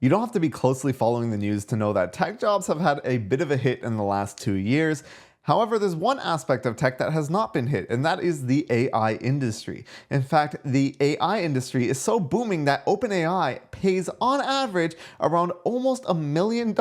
You don't have to be closely following the news to know that tech jobs have had a bit of a hit in the last 2 years. However, there's one aspect of tech that has not been hit, and that is the AI industry. In fact, the AI industry is so booming that OpenAI pays on average around almost $1 million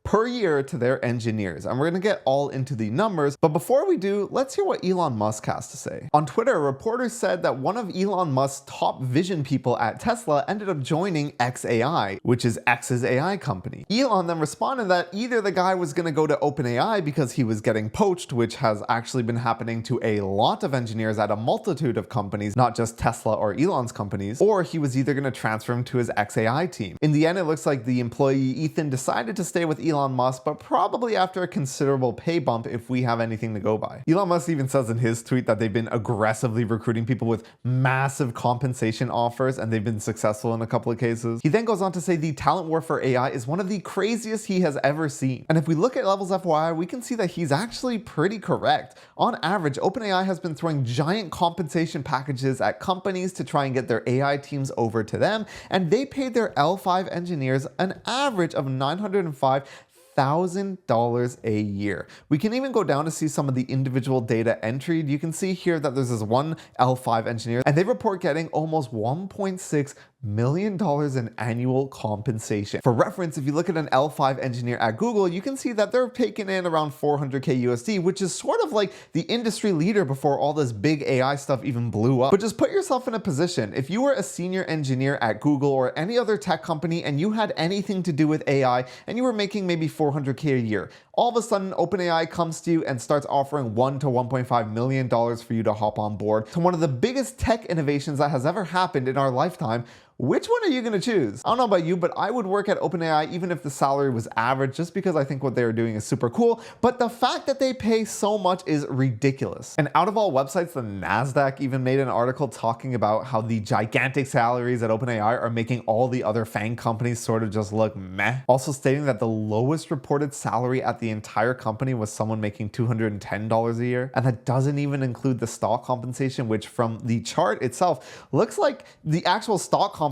per year to their engineers. And we're going to get all into the numbers, but before we do, let's hear what Elon Musk has to say. On Twitter, reporters said that one of Elon Musk's top vision people at Tesla ended up joining xAI, which is X's AI company. Elon then responded that either the guy was going to go to OpenAI because he was getting poached, which has actually been happening to a lot of engineers at a multitude of companies, not just Tesla or Elon's companies, or he was either going to transfer him to his xAI team. In the end, it looks like the employee Ethan decided to stay with Elon Musk, but probably after a considerable pay bump if we have anything to go by. Elon Musk even says in his tweet that they've been aggressively recruiting people with massive compensation offers, and they've been successful in a couple of cases. He then goes on to say the talent war for AI is one of the craziest he has ever seen. And if we look at Levels FYI, we can see that he's actually pretty correct. On average, OpenAI has been throwing giant compensation packages at companies to try and get their AI teams over to them, and they paid their L5 engineers an average of $905,000 a year. We can even go down to see some of the individual data entered. You can see here that there's this one L5 engineer, and they report getting almost $1.6 million in annual compensation. For reference, if you look at an L5 engineer at Google, you can see that they're taking in around 400K USD, which is sort of like the industry leader before all this big AI stuff even blew up. But just put yourself in a position. If you were a senior engineer at Google or any other tech company and you had anything to do with AI and you were making maybe 400K a year, all of a sudden OpenAI comes to you and starts offering $1 to $1.5 million for you to hop on board to one of the biggest tech innovations that has ever happened in our lifetime. Which one are you going to choose? I don't know about you, but I would work at OpenAI even if the salary was average, just because I think what they're doing is super cool. But the fact that they pay so much is ridiculous. And out of all websites, the NASDAQ even made an article talking about how the gigantic salaries at OpenAI are making all the other FAANG companies sort of just look meh. Also stating that the lowest reported salary at the entire company was someone making $210 a year. And that doesn't even include the stock compensation, which from the chart itself looks like the actual stock compensation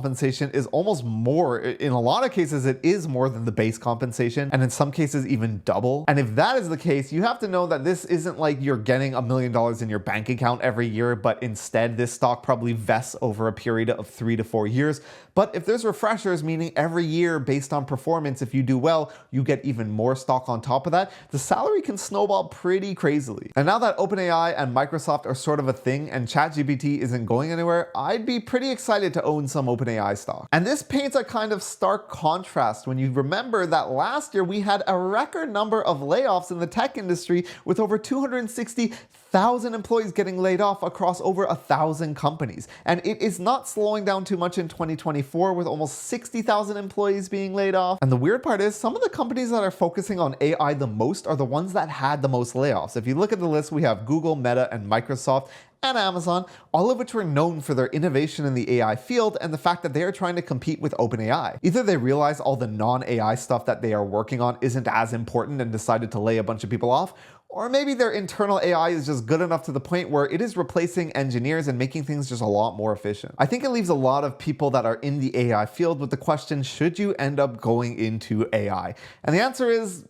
is almost more. In a lot of cases, it is more than the base compensation, and in some cases even double. And if that is the case, you have to know that this isn't like you're getting $1 million in your bank account every year, but instead this stock probably vests over a period of 3 to 4 years. But if there's refreshers, meaning every year based on performance, if you do well, you get even more stock on top of that, the salary can snowball pretty crazily. And now that OpenAI and Microsoft are sort of a thing and ChatGPT isn't going anywhere, I'd be pretty excited to own some OpenAI stock. And this paints a kind of stark contrast when you remember that last year we had a record number of layoffs in the tech industry, with over 260,000 employees getting laid off across over 1,000 companies. And it is not slowing down too much in 2024 with almost 60,000 employees being laid off. And the weird part is some of the companies that are focusing on AI the most are the ones that had the most layoffs. If you look at the list, we have Google, Meta, and Microsoft, and Amazon, all of which were known for their innovation in the AI field and the fact that they are trying to compete with OpenAI. Either they realize all the non-AI stuff that they are working on isn't as important and decided to lay a bunch of people off, or maybe their internal AI is just good enough to the point where it is replacing engineers and making things just a lot more efficient. I think it leaves a lot of people that are in the AI field with the question, should you end up going into AI? And the answer is,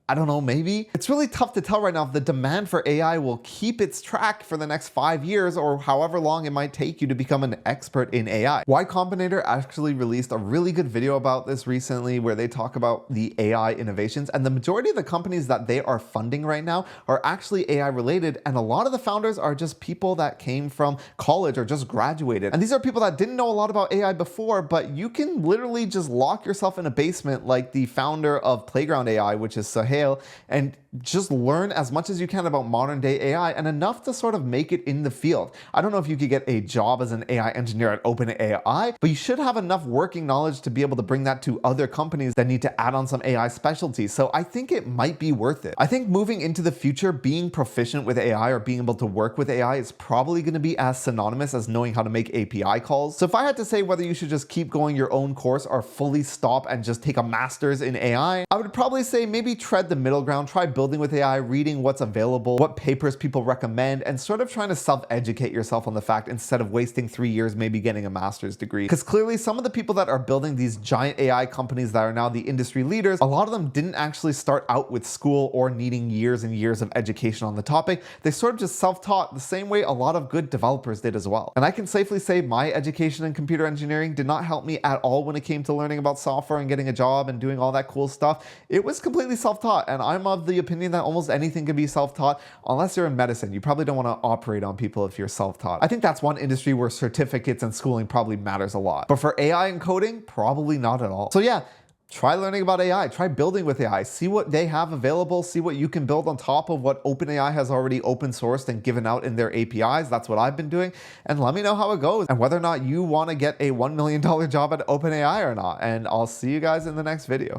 I don't know, maybe. It's really tough to tell right now if the demand for AI will keep its track for the next 5 years or however long it might take you to become an expert in AI. Y Combinator actually released a really good video about this recently where they talk about the AI innovations, and the majority of the companies that they are funding right now are actually AI related, and a lot of the founders are just people that came from college or just graduated. And these are people that didn't know a lot about AI before, but you can literally just lock yourself in a basement like the founder of Playground AI, which is Sahel, and just learn as much as you can about modern day AI and enough to sort of make it in the field. I don't know if you could get a job as an AI engineer at OpenAI, but you should have enough working knowledge to be able to bring that to other companies that need to add on some AI specialties. So I think it might be worth it. I think moving into the future, being proficient with AI or being able to work with AI is probably going to be as synonymous as knowing how to make API calls. So if I had to say whether you should just keep going your own course or fully stop and just take a master's in AI, I would probably say maybe tread the middle ground, try building building with AI, reading what's available, what papers people recommend, and sort of trying to self-educate yourself on the fact instead of wasting 3 years maybe getting a master's degree. Because clearly some of the people that are building these giant AI companies that are now the industry leaders, a lot of them didn't actually start out with school or needing years and years of education on the topic. They sort of just self-taught the same way a lot of good developers did as well. And I can safely say my education in computer engineering did not help me at all when it came to learning about software and getting a job and doing all that cool stuff. It was completely self-taught, and I'm of the opinion that almost anything can be self-taught unless you're in medicine. You probably don't want to operate on people if you're self-taught. I think that's one industry where certificates and schooling probably matters a lot. But for AI and coding, probably not at all. So yeah, try learning about AI, try building with AI, see what they have available, see what you can build on top of what OpenAI has already open sourced and given out in their APIs. That's what I've been doing. And let me know how it goes and whether or not you want to get a $1 million job at OpenAI or not. And I'll see you guys in the next video.